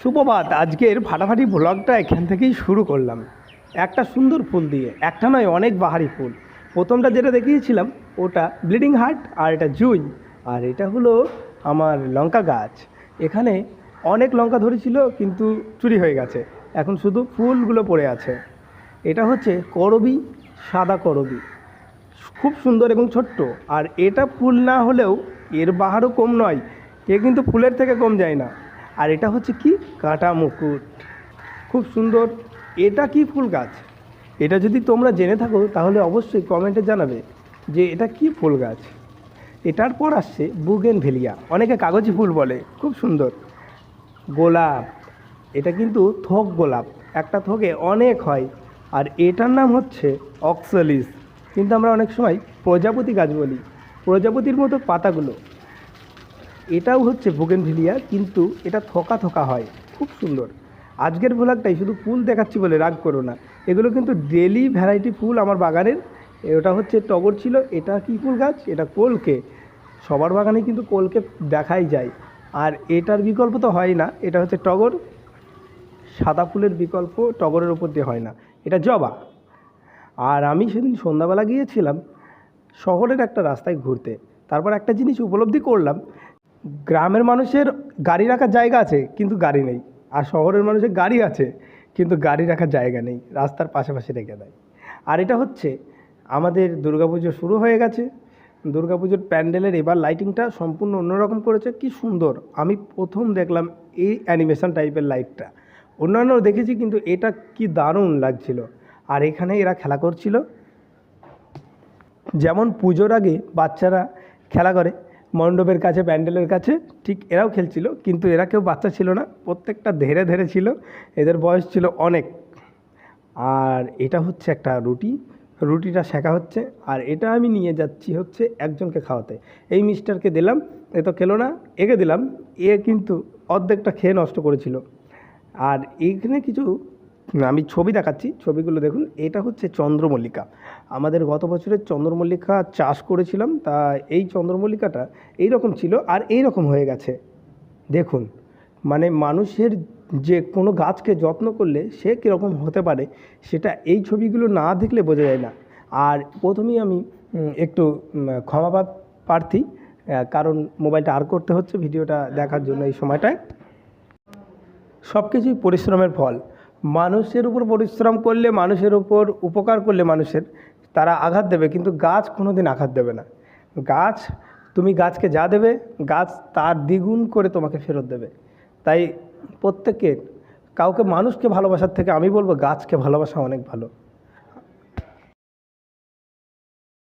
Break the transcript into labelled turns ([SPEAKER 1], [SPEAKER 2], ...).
[SPEAKER 1] সুপ্রভাত। আজকের ফাটাফাটি ব্লগটা এখান থেকেই শুরু করলাম। একটা সুন্দর ফুল দিয়ে, একটা নয় অনেক বাহারি ফুল। প্রথমটা যেটা দেখিয়েছিলাম ওটা ব্লিডিং হার্ট, আর এটা জুঁই, আর এটা হলো আমার লঙ্কা গাছ। এখানে অনেক লঙ্কা ধরেছিল কিন্তু চুরি হয়ে গেছে, এখন শুধু ফুলগুলো পড়ে আছে। এটা হচ্ছে করবি, সাদা করবি, খুব সুন্দর এবং ছোট্ট। আর এটা ফুল না হলেও এর বাহারও কম নয়, এ কিন্তু ফুলের থেকে কম যায় না। আর এটা হচ্ছে কি, কাঁটা মুকুট, খুব সুন্দর। এটা কি ফুল গাছ, এটা যদি তোমরা জেনে থাকো তাহলে অবশ্যই কমেন্টে জানাবে যে এটা কি ফুল গাছ। এটার পর আসছে বুগেনভেলিয়া, অনেকে কাগজি ফুল বলে, খুব সুন্দর। গোলাপ, এটা কিন্তু থোক গোলাপ, একটা থোকে অনেক হয়। আর এটার নাম হচ্ছে অক্সালিস, কিন্তু আমরা অনেক সময় প্রজাপতি গাছ বলি, প্রজাপতির মতো পাতাগুলো। এটাও হচ্ছে বুগেনভিলিয়া, কিন্তু এটা থোকা থোকা হয়, খুব সুন্দর। আজকের ভ্লগটাই শুধু ফুল দেখাচ্ছি বলে রাগ করো না, এগুলো কিন্তু ডেলি ভ্যারাইটি ফুল আমার বাগানের। ওটা হচ্ছে টগর ছিল। এটা কি ফুল গাছ, এটা কলকে। সবার বাগানে কিন্তু কলকে দেখাই যায়, আর এটার বিকল্প তো হয় না। এটা হচ্ছে টগর, সাদা ফুলের বিকল্প টগরের ওপর দিয়ে হয় না, এটা জবা। আর আমি সেদিন সন্ধ্যাবেলা গিয়েছিলাম শহরের একটা রাস্তায় ঘুরতে, তারপর একটা জিনিস উপলব্ধি করলাম, গ্রামের মানুষের গাড়ি রাখার জায়গা আছে কিন্তু গাড়ি নেই, আর শহরের মানুষের গাড়ি আছে কিন্তু গাড়ি রাখার জায়গা নেই, রাস্তার পাশাপাশি রেখে দেয়। আর এটা হচ্ছে আমাদের দুর্গাপুজো শুরু হয়ে গেছে। দুর্গাপুজোর প্যান্ডেলের এবার লাইটিংটা সম্পূর্ণ অন্যরকম করেছে, কি সুন্দর। আমি প্রথম দেখলাম এই অ্যানিমেশন টাইপের লাইটটা, অন্যান্য দেখেছি কিন্তু এটা কি দারুণ লাগছিল। আর এখানে এরা খেলা করছিল, যেমন পুজোর আগে বাচ্চারা খেলা করে মণ্ডপের কাছে, প্যান্ডেলের কাছে, ঠিক এরাও খেলছিল। কিন্তু এরা কেউ বাচ্চা ছিল না, প্রত্যেকটা ধীরে ধীরে ছিল, এদের বয়স ছিল অনেক। আর এটা হচ্ছে একটা রুটি, রুটিটা শেখা হচ্ছে। আর এটা আমি নিয়ে যাচ্ছি হচ্ছে একজনকে খাওয়াতে। এই মিস্টারকে দিলাম, এ তো খেলো না, একে দিলাম, এ কিন্তু অর্ধেকটা খেয়ে নষ্ট করেছিল। আর এইখানে কিছু আমি ছবি দেখাচ্ছি, ছবিগুলো দেখুন। এটা হচ্ছে চন্দ্রমল্লিকা, আমাদের গত বছরের চন্দ্রমল্লিকা চাষ করেছিলাম, তা এই চন্দ্রমল্লিকাটা এই রকম ছিল আর এই রকম হয়ে গেছে। দেখুন, মানে মানুষের যে কোনো গাছকে যত্ন করলে সে কীরকম হতে পারে সেটা এই ছবিগুলো না দেখলে বোঝা যায় না। আর প্রথমেই আমি একটু ক্ষমা প্রার্থী, কারণ মোবাইলটা আর করতে হচ্ছে ভিডিওটা দেখার জন্য এই সময়টায়। সব কিছুই পরিশ্রমের ফল। মানুষের উপর পরিশ্রম করলে, মানুষের উপর উপকার করলে মানুষের, তারা আঘাত দেবে কিন্তু গাছ কোনো দিন আঘাত দেবে না। গাছ, তুমি গাছকে যা দেবে গাছ তার দ্বিগুণ করে তোমাকে ফেরত দেবে। তাই প্রত্যেকের, কাউকে মানুষকে ভালোবাসার থেকে আমি বলবো গাছকে ভালোবাসা অনেক ভালো।